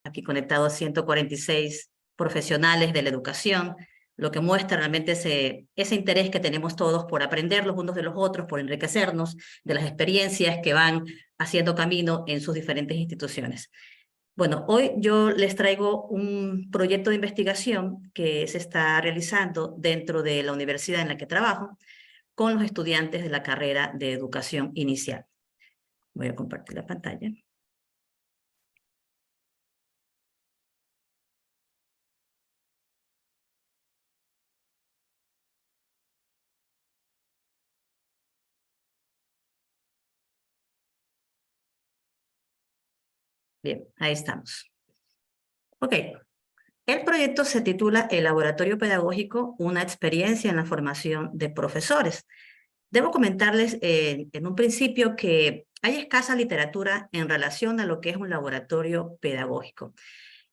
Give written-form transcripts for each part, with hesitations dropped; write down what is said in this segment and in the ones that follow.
aquí conectados 146 profesionales de la educación, lo que muestra realmente ese interés que tenemos todos por aprender los unos de los otros, por enriquecernos de las experiencias que van haciendo camino en sus diferentes instituciones. Bueno, hoy yo les traigo un proyecto de investigación que se está realizando dentro de la universidad en la que trabajo con los estudiantes de la carrera de educación inicial. Voy a compartir la pantalla. Bien, ahí estamos. Ok, el proyecto se titula El Laboratorio Pedagógico, una experiencia en la formación de profesores. Debo comentarles en un principio que hay escasa literatura en relación a lo que es un laboratorio pedagógico.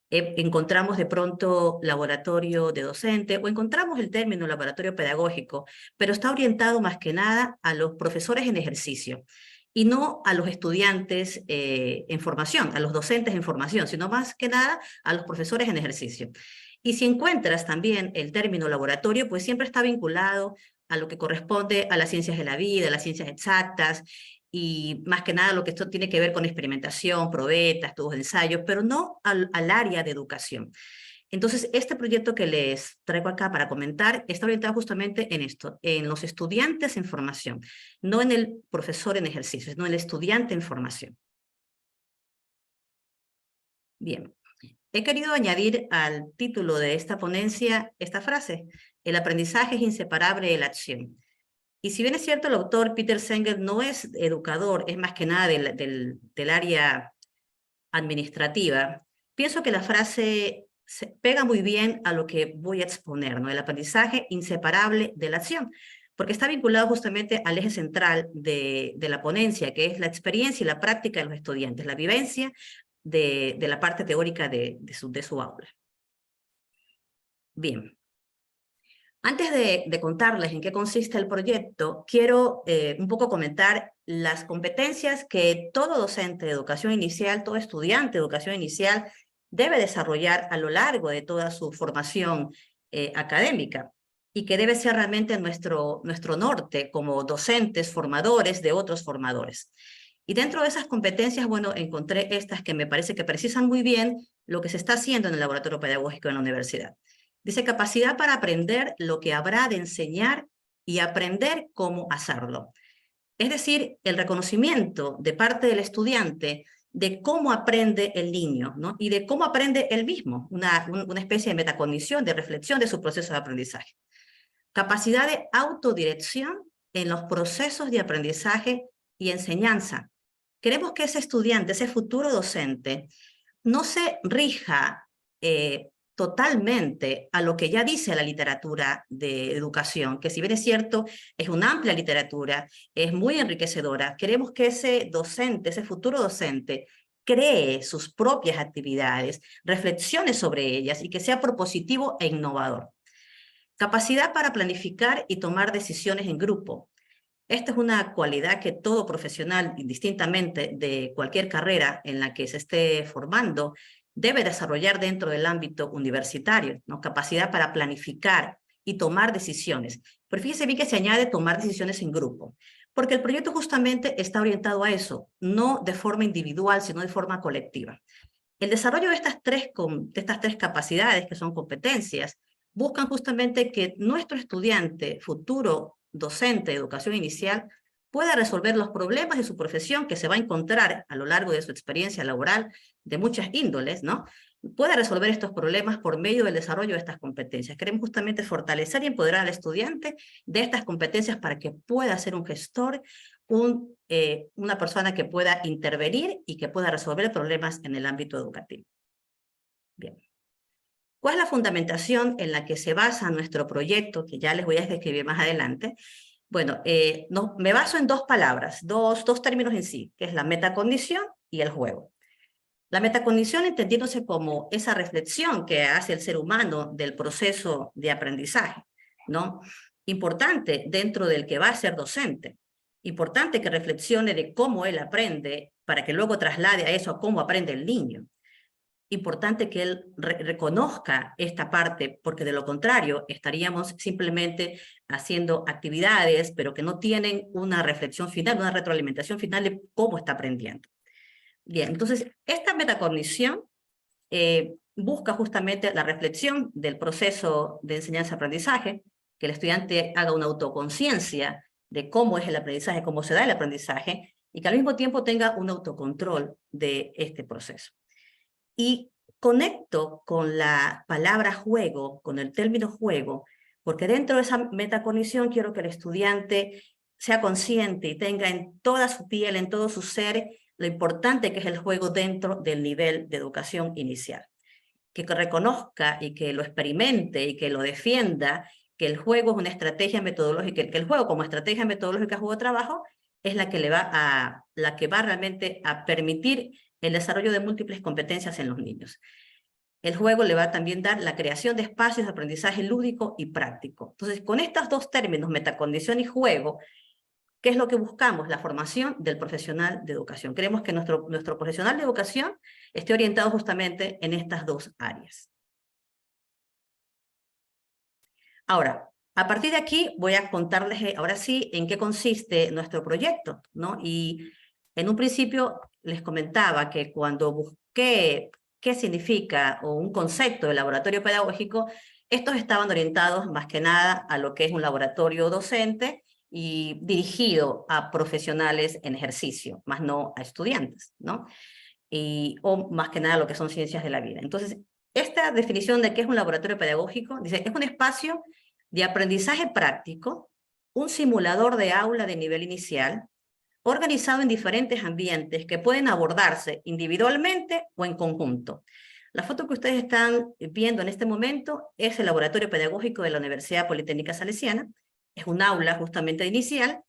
Encontramos de pronto laboratorio de docente o encontramos el término laboratorio pedagógico, pero está orientado más que nada a los profesores en ejercicio y no a los estudiantes en formación, a los docentes en formación, sino más que nada a los profesores en ejercicio. Y si encuentras también el término laboratorio, pues siempre está vinculado a lo que corresponde a las ciencias de la vida, a las ciencias exactas, y más que nada lo que esto tiene que ver con experimentación, probetas, estudios de ensayos, pero no al área de educación. Entonces, este proyecto que les traigo acá para comentar está orientado justamente en esto, en los estudiantes en formación, no en el profesor en ejercicio, sino en el estudiante en formación. Bien, he querido añadir al título de esta ponencia esta frase: el aprendizaje es inseparable de la acción. Y si bien es cierto, el autor Peter Senge no es educador, es más que nada del área administrativa, pienso que la frase se pega muy bien a lo que voy a exponer, ¿no? El aprendizaje inseparable de la acción, porque está vinculado justamente al eje central de la ponencia, que es la experiencia y la práctica de los estudiantes, la vivencia de la parte teórica de su aula. Bien. Antes de contarles en qué consiste el proyecto, quiero un poco comentar las competencias que todo docente de educación inicial, todo estudiante de educación inicial debe desarrollar a lo largo de toda su formación académica y que debe ser realmente nuestro norte como docentes, formadores de otros formadores. Y dentro de esas competencias, bueno, encontré estas que me parece que precisan muy bien lo que se está haciendo en el laboratorio pedagógico en la universidad. Dice: capacidad para aprender lo que habrá de enseñar y aprender cómo hacerlo. Es decir, el reconocimiento de parte del estudiante de cómo aprende el niño, ¿no? Y de cómo aprende él mismo, una especie de metacognición, de reflexión de su proceso de aprendizaje. Capacidad de autodirección en los procesos de aprendizaje y enseñanza. Queremos que ese estudiante, ese futuro docente, no se rija totalmente a lo que ya dice la literatura de educación, que si bien es cierto, es una amplia literatura, es muy enriquecedora. Queremos que ese docente, ese futuro docente, cree sus propias actividades, reflexione sobre ellas y que sea propositivo e innovador. Capacidad para planificar y tomar decisiones en grupo. Esta es una cualidad que todo profesional, indistintamente de cualquier carrera en la que se esté formando, debe desarrollar dentro del ámbito universitario, ¿no? Capacidad para planificar y tomar decisiones. Pero fíjese bien que se añade tomar decisiones en grupo, porque el proyecto justamente está orientado a eso, no de forma individual, sino de forma colectiva. El desarrollo de estas tres capacidades, que son competencias, buscan justamente que nuestro estudiante, futuro docente de educación inicial, pueda resolver los problemas de su profesión que se va a encontrar a lo largo de su experiencia laboral de muchas índoles, ¿no? Pueda resolver estos problemas por medio del desarrollo de estas competencias. Queremos justamente fortalecer y empoderar al estudiante de estas competencias para que pueda ser un gestor, una persona que pueda intervenir y que pueda resolver problemas en el ámbito educativo. Bien. ¿Cuál es la fundamentación en la que se basa nuestro proyecto, que ya les voy a describir más adelante? Bueno, me baso en dos palabras, dos términos en sí, que es la metacognición y el juego. La metacognición entendiéndose como esa reflexión que hace el ser humano del proceso de aprendizaje, ¿no? Importante dentro del que va a ser docente. Importante que reflexione de cómo él aprende para que luego traslade a eso a cómo aprende el niño. importante que él reconozca esta parte, porque de lo contrario estaríamos simplemente haciendo actividades, pero que no tienen una reflexión final, una retroalimentación final de cómo está aprendiendo. Bien, entonces, esta metacognición busca justamente la reflexión del proceso de enseñanza-aprendizaje, que el estudiante haga una autoconciencia de cómo es el aprendizaje, cómo se da el aprendizaje, y que al mismo tiempo tenga un autocontrol de este proceso. Y conecto con la palabra juego, con el término juego, porque dentro de esa metacognición quiero que el estudiante sea consciente y tenga en toda su piel, en todo su ser, lo importante que es el juego dentro del nivel de educación inicial. Que reconozca y que lo experimente y que lo defienda, que el juego es una estrategia metodológica, que el juego como estrategia metodológica, juego de trabajo, es la que va realmente a permitir el desarrollo de múltiples competencias en los niños. El juego le va a también dar la creación de espacios de aprendizaje lúdico y práctico. Entonces, con estos dos términos, metacondición y juego, ¿qué es lo que buscamos? La formación del profesional de educación. Queremos que nuestro profesional de educación esté orientado justamente en estas dos áreas. Ahora, a partir de aquí voy a contarles ahora sí en qué consiste nuestro proyecto, ¿no? Y en un principio les comentaba que cuando busqué qué significa o un concepto de laboratorio pedagógico, estos estaban orientados más que nada a lo que es un laboratorio docente y dirigido a profesionales en ejercicio, más no a estudiantes, ¿no? O más que nada lo que son ciencias de la vida. Entonces, esta definición de qué es un laboratorio pedagógico, dice, es un espacio de aprendizaje práctico, un simulador de aula de nivel inicial, organizado en diferentes ambientes que pueden abordarse individualmente o en conjunto. La foto que ustedes están viendo en este momento es el laboratorio pedagógico de la Universidad Politécnica Salesiana. Es un aula justamente inicial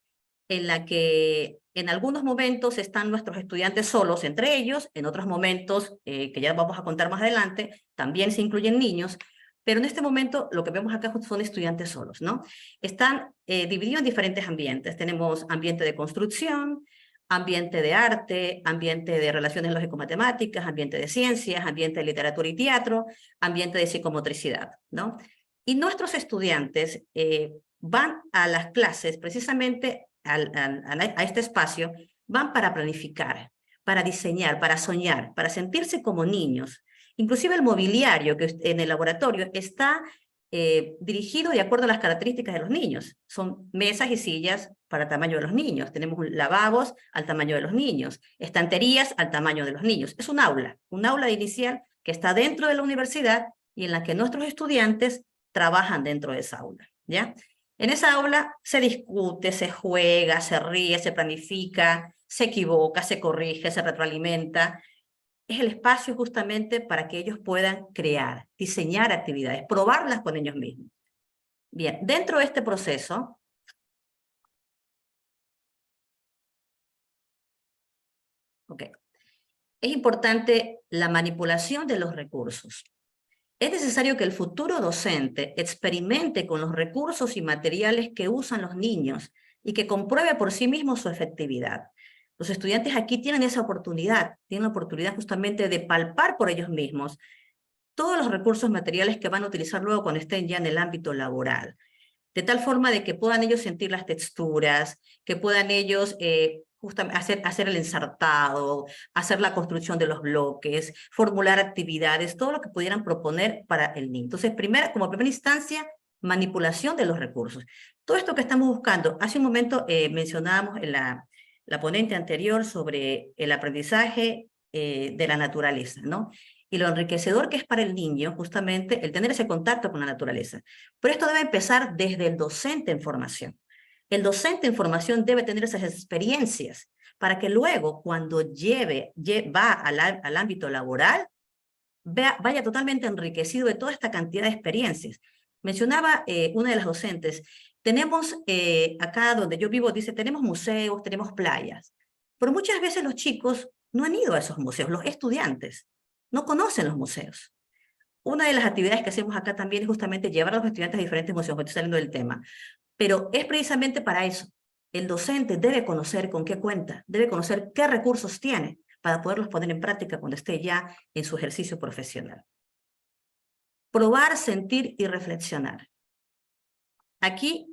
en la que en algunos momentos están nuestros estudiantes solos entre ellos, en otros momentos, que ya vamos a contar más adelante, también se incluyen niños, pero en este momento lo que vemos acá son estudiantes solos, ¿no? Están divididos en diferentes ambientes. Tenemos ambiente de construcción, ambiente de arte, ambiente de relaciones lógico-matemáticas, ambiente de ciencias, ambiente de literatura y teatro, ambiente de psicomotricidad, ¿no? Y nuestros estudiantes van a las clases precisamente a este espacio, van para planificar, para diseñar, para soñar, para sentirse como niños. Inclusive el mobiliario que en el laboratorio está dirigido de acuerdo a las características de los niños. Son mesas y sillas para el tamaño de los niños. Tenemos lavabos al tamaño de los niños, estanterías al tamaño de los niños. Es un aula inicial que está dentro de la universidad y en la que nuestros estudiantes trabajan dentro de esa aula, ¿ya? En esa aula se discute, se juega, se ríe, se planifica, se equivoca, se corrige, se retroalimenta. Es el espacio justamente para que ellos puedan crear, diseñar actividades, probarlas con ellos mismos. Bien, dentro de este proceso, es importante la manipulación de los recursos. Es necesario que el futuro docente experimente con los recursos y materiales que usan los niños y que compruebe por sí mismo su efectividad. Los estudiantes aquí tienen esa oportunidad, tienen la oportunidad justamente de palpar por ellos mismos todos los recursos materiales que van a utilizar luego cuando estén ya en el ámbito laboral, de tal forma de que puedan ellos sentir las texturas, que puedan ellos hacer el ensartado, hacer la construcción de los bloques, formular actividades, todo lo que pudieran proponer para el niño. Entonces, como primera instancia, manipulación de los recursos. Todo esto que estamos buscando, hace un momento mencionábamos en la ponente anterior sobre el aprendizaje de la naturaleza, ¿no? Y lo enriquecedor que es para el niño, justamente, el tener ese contacto con la naturaleza. Pero esto debe empezar desde el docente en formación. El docente en formación debe tener esas experiencias para que luego, cuando va al ámbito laboral, vaya totalmente enriquecido de toda esta cantidad de experiencias. Mencionaba una de las docentes, tenemos acá donde yo vivo, dice, tenemos museos, tenemos playas, pero muchas veces los chicos no han ido a esos museos, los estudiantes no conocen los museos. Una de las actividades que hacemos acá también es justamente llevar a los estudiantes a diferentes museos, estoy saliendo del tema, pero es precisamente para eso. El docente debe conocer con qué cuenta, debe conocer qué recursos tiene, para poderlos poner en práctica cuando esté ya en su ejercicio profesional. Probar, sentir y reflexionar. Aquí,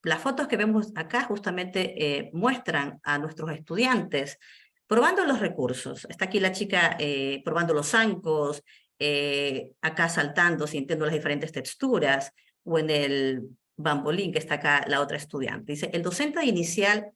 las fotos que vemos acá justamente muestran a nuestros estudiantes probando los recursos. Está aquí la chica probando los zancos, acá saltando, sintiendo las diferentes texturas, o en el bambolín que está acá la otra estudiante. Dice, el docente inicial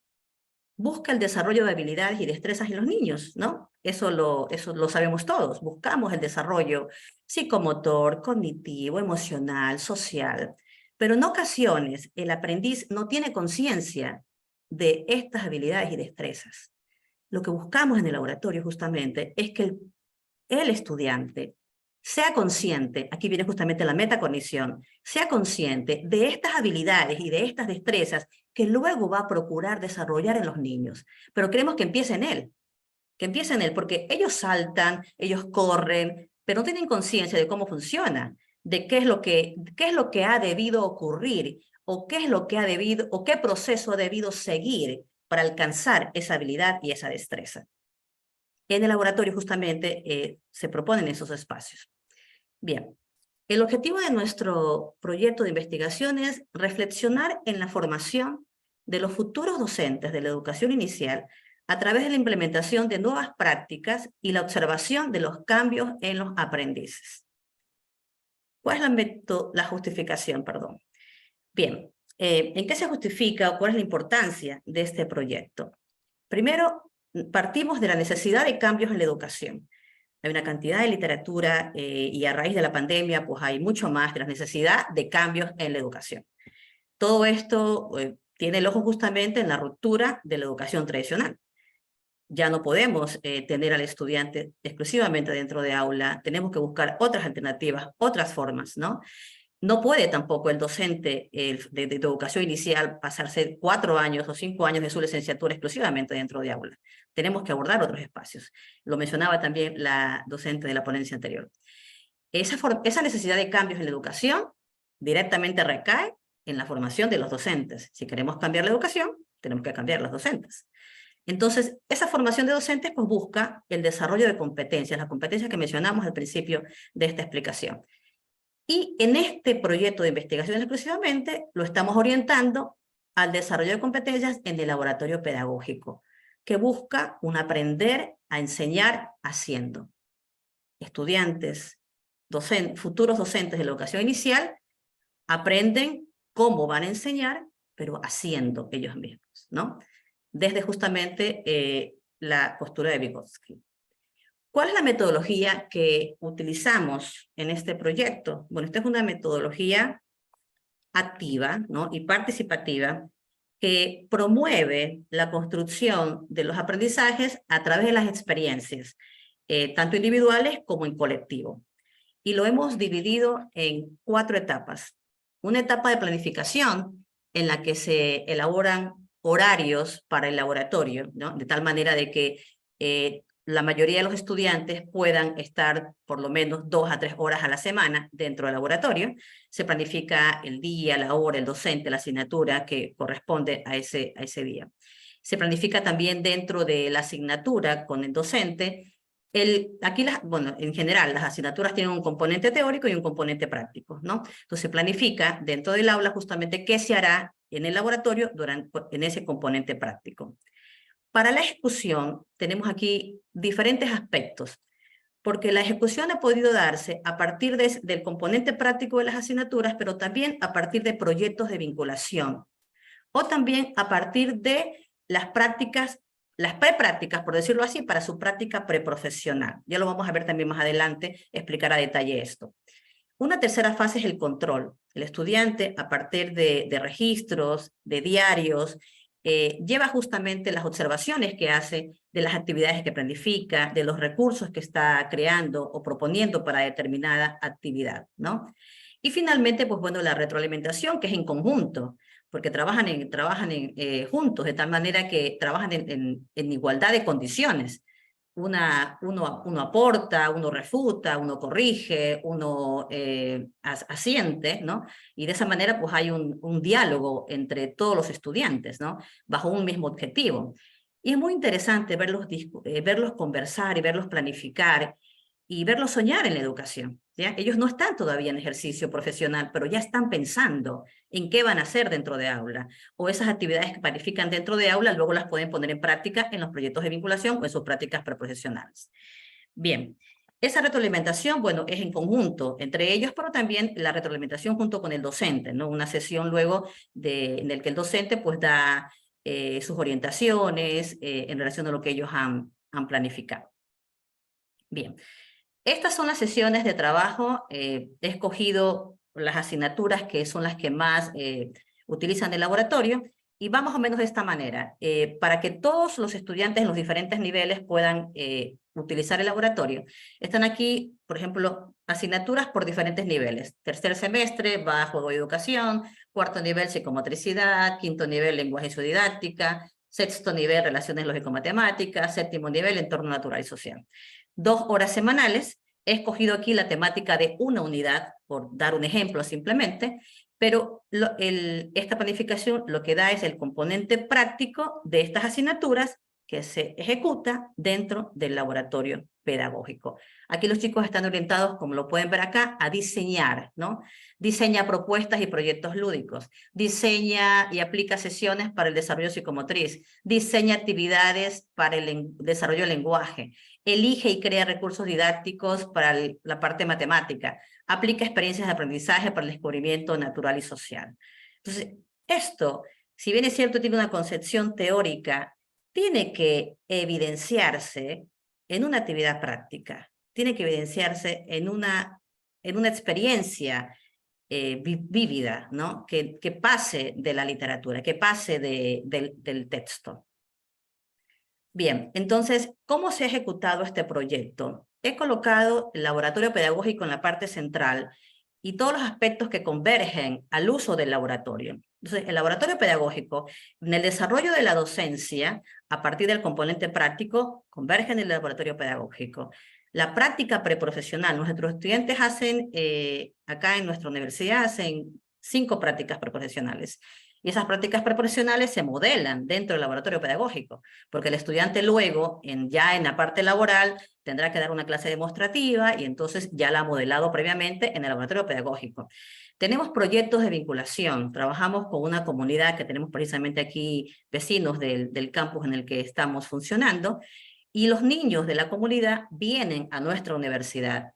busca el desarrollo de habilidades y destrezas en los niños, ¿no? Eso lo sabemos todos. Buscamos el desarrollo psicomotor, cognitivo, emocional, social. Pero en ocasiones el aprendiz no tiene conciencia de estas habilidades y destrezas. Lo que buscamos en el laboratorio justamente es que el estudiante sea consciente, aquí viene justamente la metacognición, sea consciente de estas habilidades y de estas destrezas que luego va a procurar desarrollar en los niños. Pero queremos que empiece en él, porque ellos saltan, ellos corren, pero no tienen conciencia de cómo funciona, de qué es lo que ha debido ocurrir, o qué es lo que ha debido, o qué proceso ha debido seguir para alcanzar esa habilidad y esa destreza. En el laboratorio justamente se proponen esos espacios. Bien, el objetivo de nuestro proyecto de investigación es reflexionar en la formación de los futuros docentes de la educación inicial a través de la implementación de nuevas prácticas y la observación de los cambios en los aprendices. ¿Cuál es la justificación? Bien, ¿en qué se justifica o cuál es la importancia de este proyecto? Primero, partimos de la necesidad de cambios en la educación. Hay una cantidad de literatura y a raíz de la pandemia pues hay mucho más de la necesidad de cambios en la educación. Todo esto tiene el ojo justamente en la ruptura de la educación tradicional. Ya no podemos tener al estudiante exclusivamente dentro de aula, tenemos que buscar otras alternativas, otras formas, ¿no? No puede tampoco el docente de educación inicial pasarse 4 años o 5 años de su licenciatura exclusivamente dentro de aula. Tenemos que abordar otros espacios. Lo mencionaba también la docente de la ponencia anterior. Esa necesidad de cambios en la educación directamente recae en la formación de los docentes. Si queremos cambiar la educación, tenemos que cambiar los docentes. Entonces, esa formación de docentes pues busca el desarrollo de competencias, las competencias que mencionamos al principio de esta explicación. Y en este proyecto de investigación exclusivamente lo estamos orientando al desarrollo de competencias en el laboratorio pedagógico, que busca un aprender a enseñar haciendo. Estudiantes, futuros docentes de la educación inicial aprenden cómo van a enseñar, pero haciendo ellos mismos, ¿no? Desde justamente la postura de Vygotsky. ¿Cuál es la metodología que utilizamos en este proyecto? Bueno, esta es una metodología activa, ¿no? Y participativa que promueve la construcción de los aprendizajes a través de las experiencias, tanto individuales como en colectivo. Y lo hemos dividido en 4 etapas. Una etapa de planificación en la que se elaboran horarios para el laboratorio, ¿no? De tal manera de que la mayoría de los estudiantes puedan estar por lo menos 2 a 3 horas a la semana dentro del laboratorio. Se planifica el día, la hora, el docente, la asignatura que corresponde a ese día. Se planifica también dentro de la asignatura con el docente. En general, las asignaturas tienen un componente teórico y un componente práctico, ¿no? Entonces se planifica dentro del aula justamente qué se hará en el laboratorio en ese componente práctico. Para la ejecución tenemos aquí diferentes aspectos, porque la ejecución ha podido darse a partir del componente práctico de las asignaturas, pero también a partir de proyectos de vinculación, o también a partir de las prácticas, las preprácticas, por decirlo así, para su práctica preprofesional. Ya lo vamos a ver también más adelante, explicar a detalle esto. Una tercera fase es el control. El estudiante, a partir de registros, de diarios, lleva justamente las observaciones que hace de las actividades que planifica, de los recursos que está creando o proponiendo para determinada actividad, ¿no? Y finalmente, pues bueno, la retroalimentación, que es en conjunto, porque trabajan juntos, de tal manera que trabajan en igualdad de condiciones. Uno aporta, uno refuta, uno corrige, uno asiente, ¿no? Y de esa manera pues hay un diálogo entre todos los estudiantes, ¿no? Bajo un mismo objetivo. Y es muy interesante verlos conversar y verlos planificar y verlos soñar en la educación, ¿ya? Ellos no están todavía en ejercicio profesional, pero ya están pensando en qué van a hacer dentro de aula, o esas actividades que planifican dentro de aula, luego las pueden poner en práctica en los proyectos de vinculación o en sus prácticas preprofesionales. Bien, esa retroalimentación, bueno, es en conjunto entre ellos, pero también la retroalimentación junto con el docente, ¿no? Una sesión luego en el que el docente pues da sus orientaciones en relación a lo que ellos han planificado. Bien, estas son las sesiones de trabajo. He escogido las asignaturas que son las que más utilizan el laboratorio y va más o menos de esta manera. Para que todos los estudiantes en los diferentes niveles puedan utilizar el laboratorio, están aquí, por ejemplo, asignaturas por diferentes niveles. Tercer semestre va juego y educación, cuarto nivel psicomotricidad, quinto nivel lenguaje y su didáctica, sexto nivel relaciones lógico-matemáticas, séptimo nivel entorno natural y social. 2 horas semanales. He escogido aquí la temática de una unidad, por dar un ejemplo simplemente, pero esta planificación lo que da es el componente práctico de estas asignaturas que se ejecuta dentro del laboratorio pedagógico. Aquí los chicos están orientados, como lo pueden ver acá, a diseñar, ¿no? Diseña propuestas y proyectos lúdicos, diseña y aplica sesiones para el desarrollo psicomotriz, diseña actividades para el desarrollo del lenguaje, elige y crea recursos didácticos para la parte matemática, aplica experiencias de aprendizaje para el descubrimiento natural y social. Entonces, esto, si bien es cierto, tiene una concepción teórica, tiene que evidenciarse en una actividad práctica, tiene que evidenciarse en una experiencia vívida, ¿no? Que pase de la literatura, que pase del texto. Bien, entonces, ¿cómo se ha ejecutado este proyecto? He colocado el laboratorio pedagógico en la parte central y todos los aspectos que convergen al uso del laboratorio. Entonces, el laboratorio pedagógico, en el desarrollo de la docencia, a partir del componente práctico, converge en el laboratorio pedagógico. La práctica preprofesional, nuestros estudiantes hacen, acá en nuestra universidad, hacen 5 prácticas preprofesionales. Y esas prácticas preprofesionales se modelan dentro del laboratorio pedagógico, porque el estudiante luego, ya en la parte laboral, tendrá que dar una clase demostrativa y entonces ya la ha modelado previamente en el laboratorio pedagógico. Tenemos proyectos de vinculación, trabajamos con una comunidad que tenemos precisamente aquí, vecinos del campus en el que estamos funcionando, y los niños de la comunidad vienen a nuestra universidad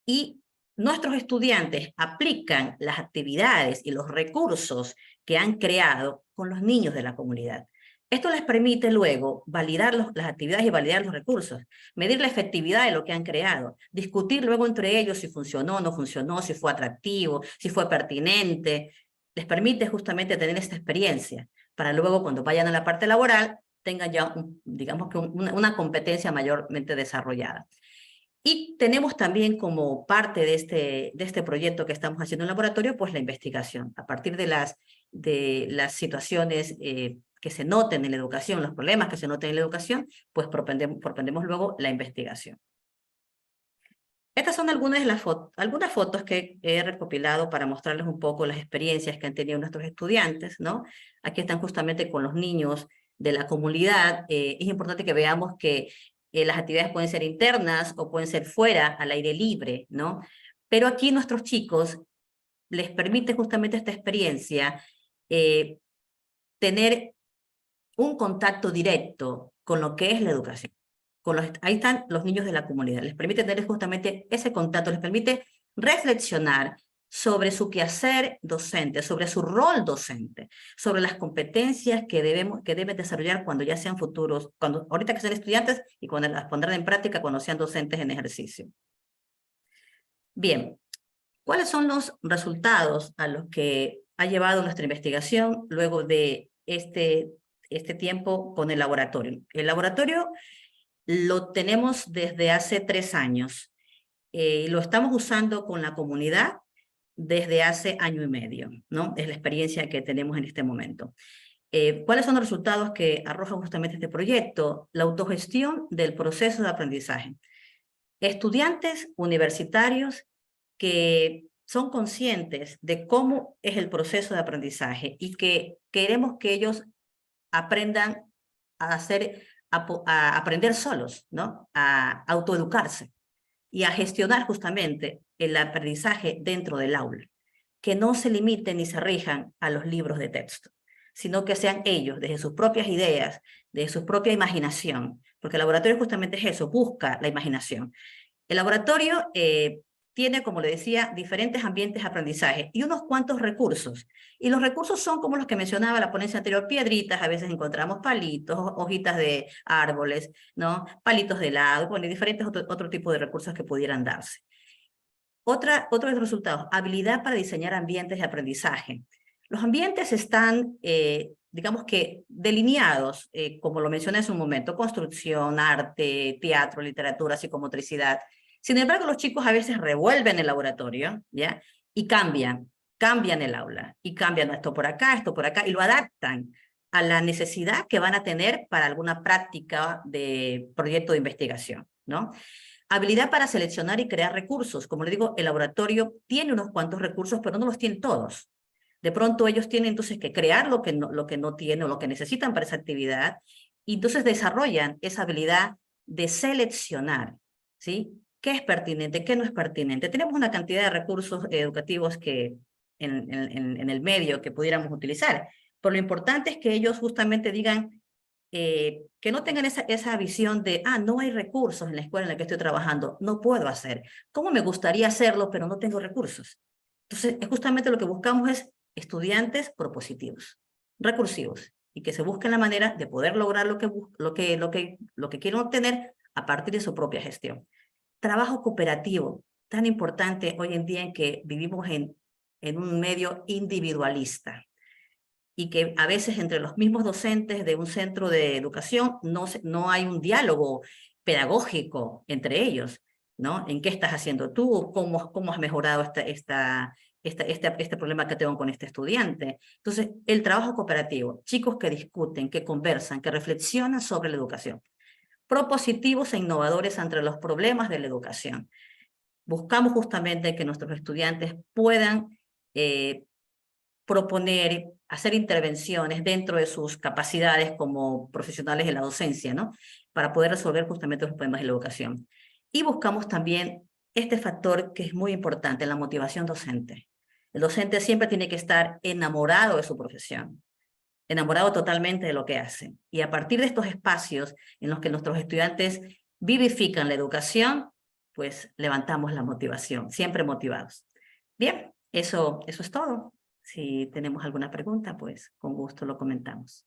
y nuestros estudiantes aplican las actividades y los recursos que han creado con los niños de la comunidad. Esto les permite luego validar las actividades y validar los recursos, medir la efectividad de lo que han creado, discutir luego entre ellos si funcionó o no funcionó, si fue atractivo, si fue pertinente. Les permite justamente tener esta experiencia para luego cuando vayan a la parte laboral tengan ya, digamos que una competencia mayormente desarrollada. Y tenemos también como parte de este proyecto que estamos haciendo en el laboratorio, pues la investigación. A partir de las situaciones que se noten en la educación, los problemas que se noten en la educación, pues propendemos luego la investigación. Estas son algunas fotos que he recopilado para mostrarles un poco las experiencias que han tenido nuestros estudiantes, ¿no? Aquí están justamente con los niños de la comunidad. Es importante que veamos que las actividades pueden ser internas o pueden ser fuera, al aire libre, ¿no? Pero aquí nuestros chicos les permite justamente esta experiencia tener un contacto directo con lo que es la educación. Ahí están los niños de la comunidad. Les permite tener justamente ese contacto, les permite reflexionar sobre su quehacer docente, sobre su rol docente, sobre las competencias que deben desarrollar cuando ya sean futuros, ahorita que sean estudiantes y cuando las pondrán en práctica cuando sean docentes en ejercicio. Bien, ¿cuáles son los resultados a los que ha llevado nuestra investigación luego de este tiempo con el laboratorio? El laboratorio lo tenemos desde hace 3 años. Lo estamos usando con la comunidad desde hace 1 año y medio, ¿no? Es la experiencia que tenemos en este momento. ¿Cuáles son los resultados que arroja justamente este proyecto? La autogestión del proceso de aprendizaje. Estudiantes universitarios que son conscientes de cómo es el proceso de aprendizaje y que queremos que ellos aprendan a aprender solos, ¿no? A autoeducarse y a gestionar justamente el aprendizaje dentro del aula, que no se limiten ni se rijan a los libros de texto, sino que sean ellos, desde sus propias ideas, desde su propia imaginación, porque el laboratorio justamente es eso, busca la imaginación. El laboratorio tiene, como le decía, diferentes ambientes de aprendizaje y unos cuantos recursos. Y los recursos son como los que mencionaba la ponencia anterior, piedritas, a veces encontramos palitos, hojitas de árboles, ¿no? Palitos de helado, bueno, y diferentes otro tipo de recursos que pudieran darse. Otro de los resultados, habilidad para diseñar ambientes de aprendizaje. Los ambientes están, digamos que, delineados, como lo mencioné hace un momento, construcción, arte, teatro, literatura, psicomotricidad. Sin embargo, los chicos a veces revuelven el laboratorio, ¿ya? Y cambian el aula, y cambian esto por acá, y lo adaptan a la necesidad que van a tener para alguna práctica de proyecto de investigación, ¿no? Habilidad para seleccionar y crear recursos. Como le digo, el laboratorio tiene unos cuantos recursos, pero no los tiene todos. De pronto ellos tienen entonces que crear lo que no tienen o lo que necesitan para esa actividad, y entonces desarrollan esa habilidad de seleccionar, ¿sí? ¿Qué es pertinente? ¿Qué no es pertinente? Tenemos una cantidad de recursos educativos que en el medio que pudiéramos utilizar, pero lo importante es que ellos justamente digan, que no tengan esa visión de, no hay recursos en la escuela en la que estoy trabajando, no puedo hacer. ¿Cómo me gustaría hacerlo, pero no tengo recursos? Entonces, justamente lo que buscamos es estudiantes propositivos, recursivos, y que se busquen la manera de poder lograr lo que quieren obtener a partir de su propia gestión. Trabajo cooperativo, tan importante hoy en día en que vivimos en un medio individualista, y que a veces entre los mismos docentes de un centro de educación no hay un diálogo pedagógico entre ellos, ¿no? ¿En qué estás haciendo tú? ¿Cómo has mejorado este problema que tengo con este estudiante? Entonces, el trabajo cooperativo, chicos que discuten, que conversan, que reflexionan sobre la educación, propositivos e innovadores ante los problemas de la educación. Buscamos justamente que nuestros estudiantes puedan proponer, hacer intervenciones dentro de sus capacidades como profesionales de la docencia, ¿no? Para poder resolver justamente los problemas de la educación. Y buscamos también este factor que es muy importante, la motivación docente. El docente siempre tiene que estar enamorado de su profesión, enamorado totalmente de lo que hace. Y a partir de estos espacios en los que nuestros estudiantes vivifican la educación, pues levantamos la motivación, siempre motivados. Bien, eso es todo. Si tenemos alguna pregunta, pues con gusto lo comentamos.